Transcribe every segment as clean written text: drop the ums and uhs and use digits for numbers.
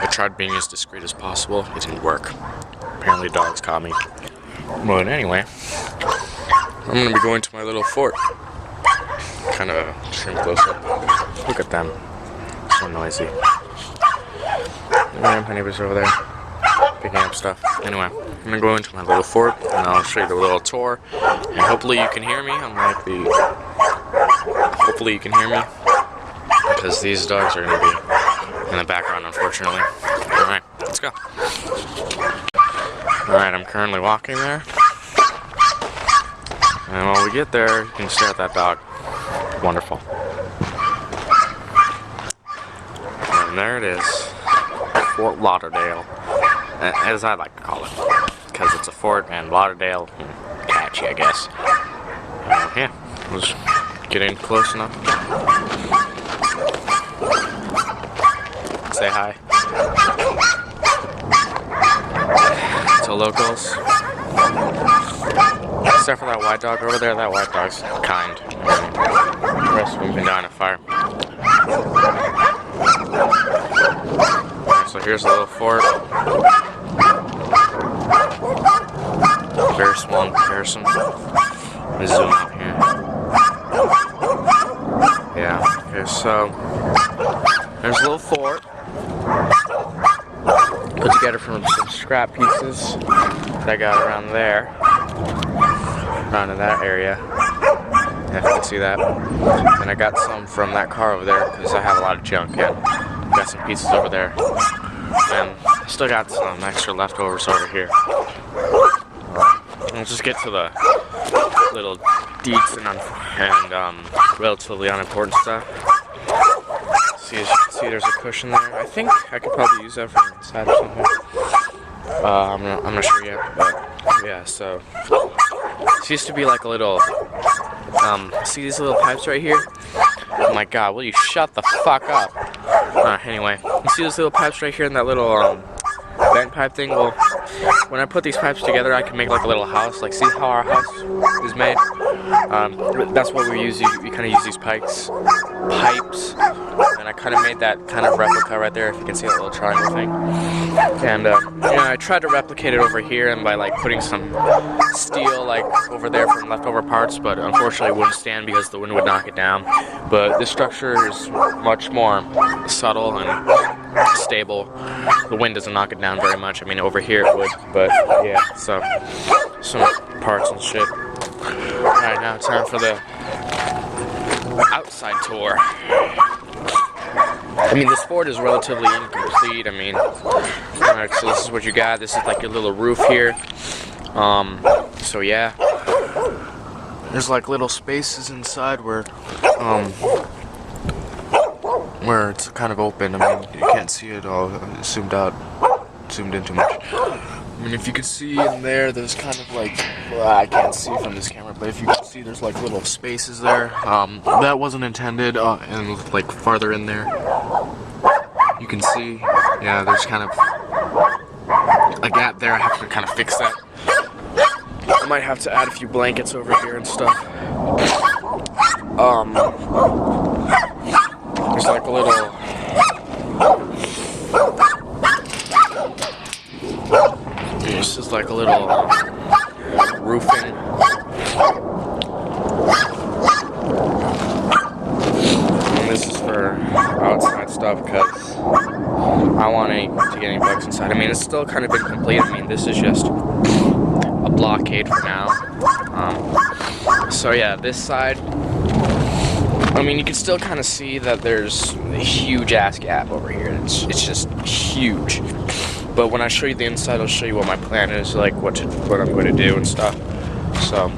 I tried being as discreet as possible. It didn't work. Apparently dogs caught me. But anyway, I'm gonna be going to my little fort. Kind of trim closer. Look at them. So noisy. My neighbors over there picking up stuff. Anyway, I'm gonna go into my little fort and I'll show you the little tour. And hopefully you can hear me. Hopefully you can hear me, because these dogs are gonna be in the background, unfortunately. Alright, let's go. Alright, I'm currently walking there. And when we get there, you can stare at that dog. Wonderful. And there it is. Fort Lauderdale. As I like to call it. Because it's a fort and Lauderdale, catchy, I guess. Yeah, let's get in close enough. Say hi to locals. Except for that white dog over there. That white dog's kind. The rest of them been dying of fire. So here's a little fort. Very small in comparison. Let me zoom out here. Yeah. Okay, so there's a little fort. Put together from some scrap pieces that I got around there. Around in that area. Yeah, if you can see that. And I got some from that car over there, because I have a lot of junk. Yeah. Got some pieces over there. And I still got some extra leftovers over here. Let's just get to the little deets and relatively unimportant stuff. See, as you can see, there's a cushion there. I think I could probably use that from inside or something. I'm not sure yet, but yeah. So this used to be like a little. See these little pipes right here? Oh my God! Will you shut the fuck up? Anyway, you see those little pipes right here in that little vent pipe thing? Well, when I put these pipes together, I can make like a little house. Like, see how our house is made? That's what we use. We kind of use these pipes, and I kind of made that kind of replica right there. If you can see that little triangle thing. And I tried to replicate it over here, and by like putting some steel like over there from leftover parts, but unfortunately it wouldn't stand because the wind would knock it down. But this structure is much more subtle and stable. The wind doesn't knock it down very much. I mean, over here it would, but yeah. So some parts and shit. Alright, now time for the outside tour. I mean, this fort is relatively incomplete. I mean, alright, so this is what you got. This is like your little roof here. So yeah, there's like little spaces inside where it's kind of open. I mean, you can't see it all zoomed in too much. I mean, if you can see in there, there's kind of like, well, I can't see from this camera, but if you can see, there's like little spaces there. That wasn't intended, and like farther in there, you can see, yeah, there's kind of a gap there. I have to kind of fix that. I might have to add a few blankets over here and stuff. There's like a little this is like a little roofing. And this is for outside stuff because I want to get any bugs inside. I mean, it's still kind of incomplete. I mean, this is just a blockade for now. So yeah, this side, I mean, you can still kind of see that there's a huge ass gap over here. It's just huge. But when I show you the inside, I'll show you what my plan is, like what I'm going to do and stuff. So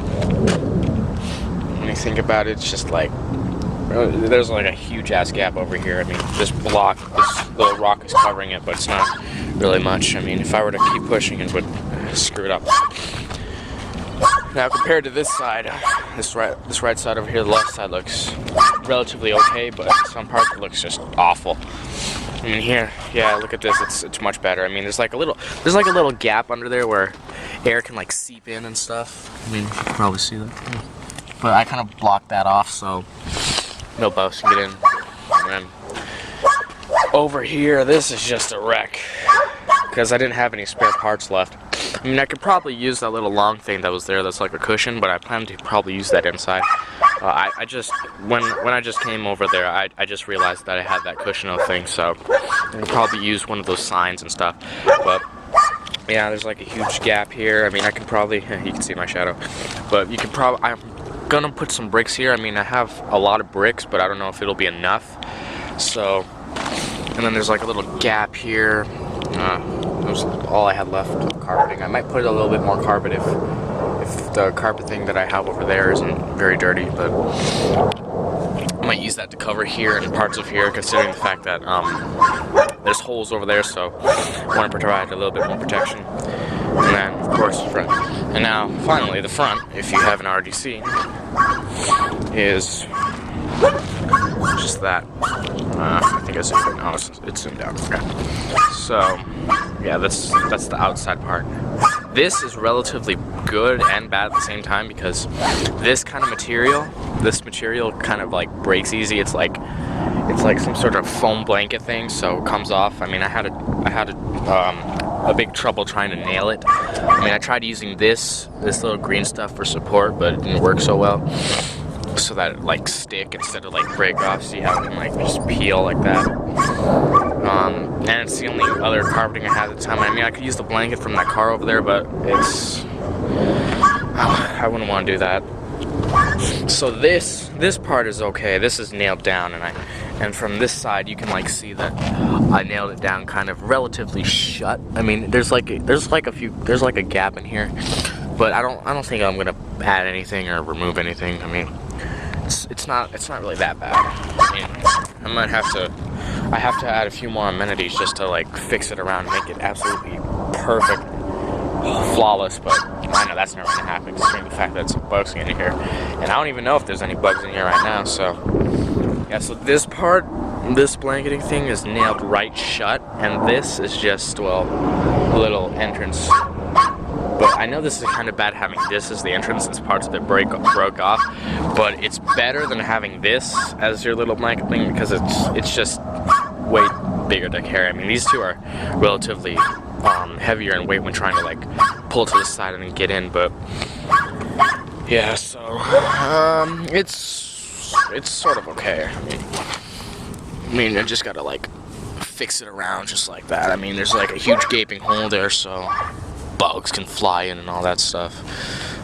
when you think about it, it's just like there's like a huge ass gap over here. I mean, this little rock is covering it, but it's not really much. I mean, if I were to keep pushing, it would screw it up. Now compared to this side, this right side over here, the left side looks relatively okay, but some parts it looks just awful. I mean, here, yeah, look at this. It's much better. I mean, there's like a little gap under there where air can like seep in and stuff. I mean, you can probably see that. But I kind of blocked that off so no bugs can get in. And then over here, this is just a wreck because I didn't have any spare parts left. I mean, I could probably use that little long thing that was there that's like a cushion, but I plan to probably use that inside. I just, when I just came over there, I just realized that I had that cushion thing, so I could probably use one of those signs and stuff. But yeah, there's like a huge gap here. I mean, I can probably, you can see my shadow, but you can probably, I'm gonna put some bricks here. I mean, I have a lot of bricks, but I don't know if it'll be enough. So, and then there's like a little gap here. That was all I had left of carpeting. I might put a little bit more carpet if the carpet thing that I have over there isn't very dirty, but I might use that to cover here and parts of here, considering the fact that there's holes over there, so I want to provide a little bit more protection. And then, of course, the front. And now, finally, the front, if you haven't already seen, is just that. I think I zoomed in. Oh, it's zoomed out. Okay. So, yeah, that's the outside part. This is relatively good and bad at the same time because this material kind of like breaks easy. It's like some sort of foam blanket thing, so it comes off. I mean, I had a big trouble trying to nail it. I mean, I tried using this little green stuff for support, but it didn't work so well. So that it like stick instead of like break off. See how it can like just peel like that. And it's the only other carpeting I had at the time. I mean, I could use the blanket from that car over there, but I wouldn't want to do that. So this part is okay. This is nailed down, and from this side you can like see that I nailed it down kind of relatively shut. I mean, there's like a gap in here, but I don't think I'm gonna add anything or remove anything. I mean, it's not really that bad. I mean, I have to add a few more amenities just to like fix it around and make it absolutely perfect, flawless, but I know that's never gonna happen considering the fact that some bugs in here, and I don't even know if there's any bugs in here right now. So yeah, so this part, this blanketing thing is nailed right shut, and this is just, well, a little entrance. But I know this is kind of bad having this as the entrance since parts of it broke off, but it's better than having this as your little blanket thing because it's just way bigger to carry. I mean, these two are relatively heavier in weight when trying to like pull to the side and then get in, but yeah, so it's sort of okay. I mean, I just gotta like fix it around just like that. I mean, there's like a huge gaping hole there, so bugs can fly in and all that stuff.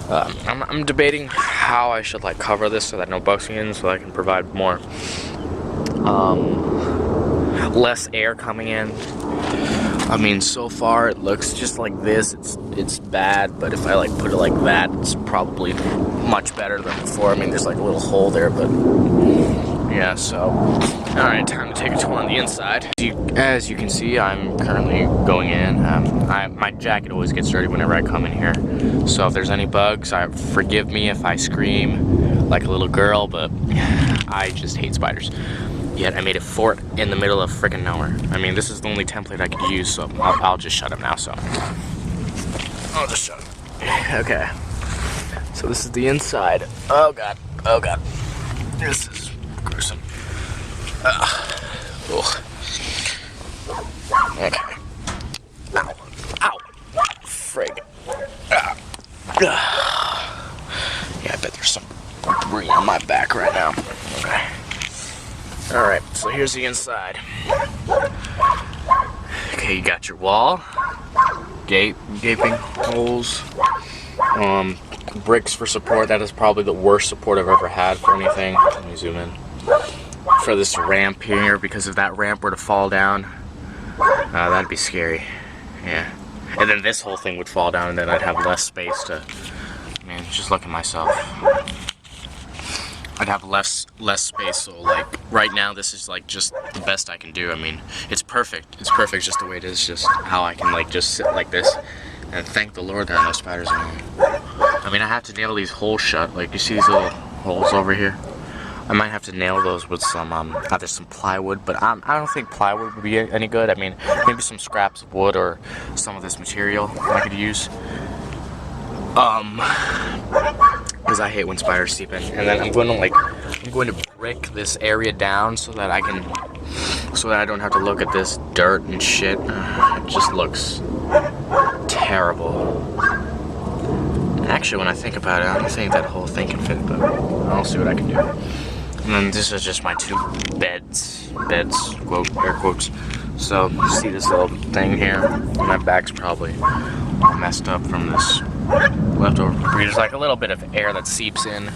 I'm debating how I should like cover this so that no bugs can get in, so I can provide more less air coming in. I mean, so far it looks just like this. It's bad, but if I like put it like that, it's probably much better than before. I mean, there's like a little hole there, but yeah, so alright, time to take a tour on the inside. As you can see, I'm currently going in. My jacket always gets dirty whenever I come in here, so if there's any bugs, forgive me if I scream like a little girl, but I just hate spiders. Yet I made a fort in the middle of freaking nowhere. I mean, this is the only template I could use, so I'll just shut him now, so. I'll just shut him. Okay. So this is the inside. Oh god. Oh god. This is gruesome. Okay. Ow. Ow. Frig. Yeah, I bet there's some debris on my back right now. Okay. Alright, so here's the inside. Okay, you got your wall, gaping holes, bricks for support. That is probably the worst support I've ever had for anything. Let me zoom in. For this ramp here, because if that ramp were to fall down, that'd be scary. Yeah. And then this whole thing would fall down, and then I'd have less space to, I mean, just look at myself. I'd have less space, so like right now this is like just the best I can do. I mean, it's perfect. It's perfect just the way it is, just how I can like just sit like this and thank the Lord there are no spiders in here. I mean, I have to nail these holes shut. Like, you see these little holes over here? I might have to nail those with some either some plywood, but I don't think plywood would be any good. I mean, maybe some scraps of wood or some of this material I could use. because I hate when spiders seep in. And then I'm going to brick this area down so that I don't have to look at this dirt and shit. It just looks terrible. Actually, when I think about it, I don't think that whole thing can fit, but I'll see what I can do. And then this is just my 2 beds, quote, air quotes. So, see this little thing here? My back's probably messed up from this leftover. There's like a little bit of air that seeps in,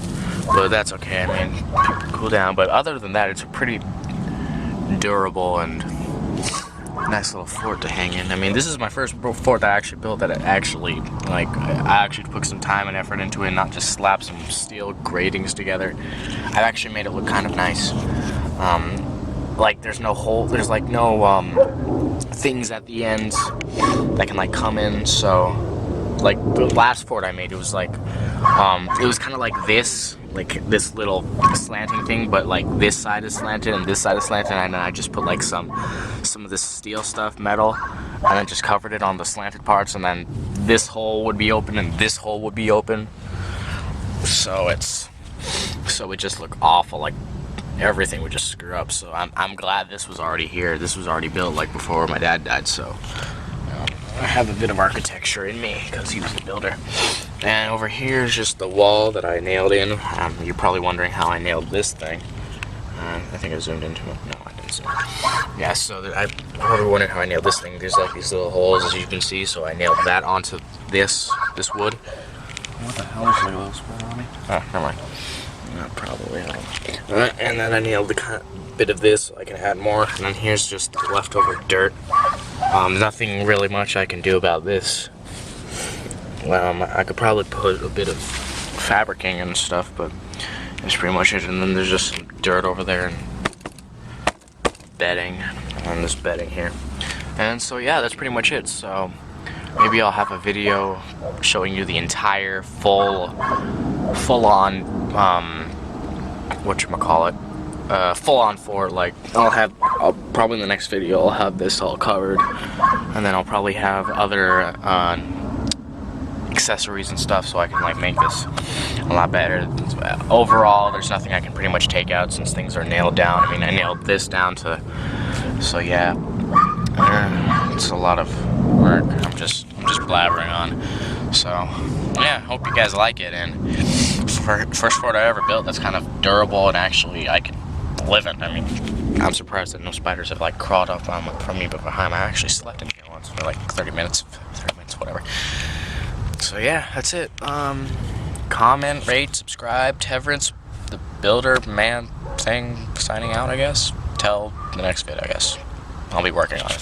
but that's okay. I mean, people cool down. But other than that, it's a pretty durable and nice little fort to hang in. I mean, this is my first fort that I actually built that I actually put some time and effort into it, not just slap some steel gratings together. I've actually made it look kind of nice. Like there's no hole, there's like no things at the end that can like come in. So like the last fort I made, it was like it was kind of like this little slanting thing, but like this side is slanted and this side is slanted, and then I just put like some of this steel stuff, metal, and then just covered it on the slanted parts, and then this hole would be open and this hole would be open, so it just looked awful, like everything would just screw up. So I'm glad this was already here, this was already built like before my dad died, so I have a bit of architecture in me because he was the builder. And over here is just the wall that I nailed in. You're probably wondering how I nailed this thing. I think I zoomed into it. No, I didn't zoom. Yeah, so I probably wondering how I nailed this thing. There's like these little holes, as you can see, so I nailed that onto this wood. What the hell is there a little spread on me? Oh, never mind. Probably. And then I nailed the bit of this so I can add more. And then here's just leftover dirt. Nothing really much I can do about this. I could probably put a bit of fabricing and stuff, but that's pretty much it. And then there's just some dirt over there and bedding, and this bedding here. And so yeah, that's pretty much it. So maybe I'll have a video showing you the entire full-on full-on fort. Like I'll probably in the next video I'll have this all covered, and then I'll probably have other accessories and stuff so I can like make this a lot better. Overall, there's nothing I can pretty much take out since things are nailed down. I mean, I nailed this down to, so yeah, it's a lot of work. I'm just blabbering on. So yeah, hope you guys like it. And first fort I ever built that's kind of durable and actually I can live in. I mean, I'm surprised that no spiders have like crawled up from me behind. I actually slept in here once for like 30 minutes, whatever. So yeah, that's it. Comment, rate, subscribe. Teverance, the builder man thing, signing out, I guess. Till the next vid, I guess. I'll be working on it.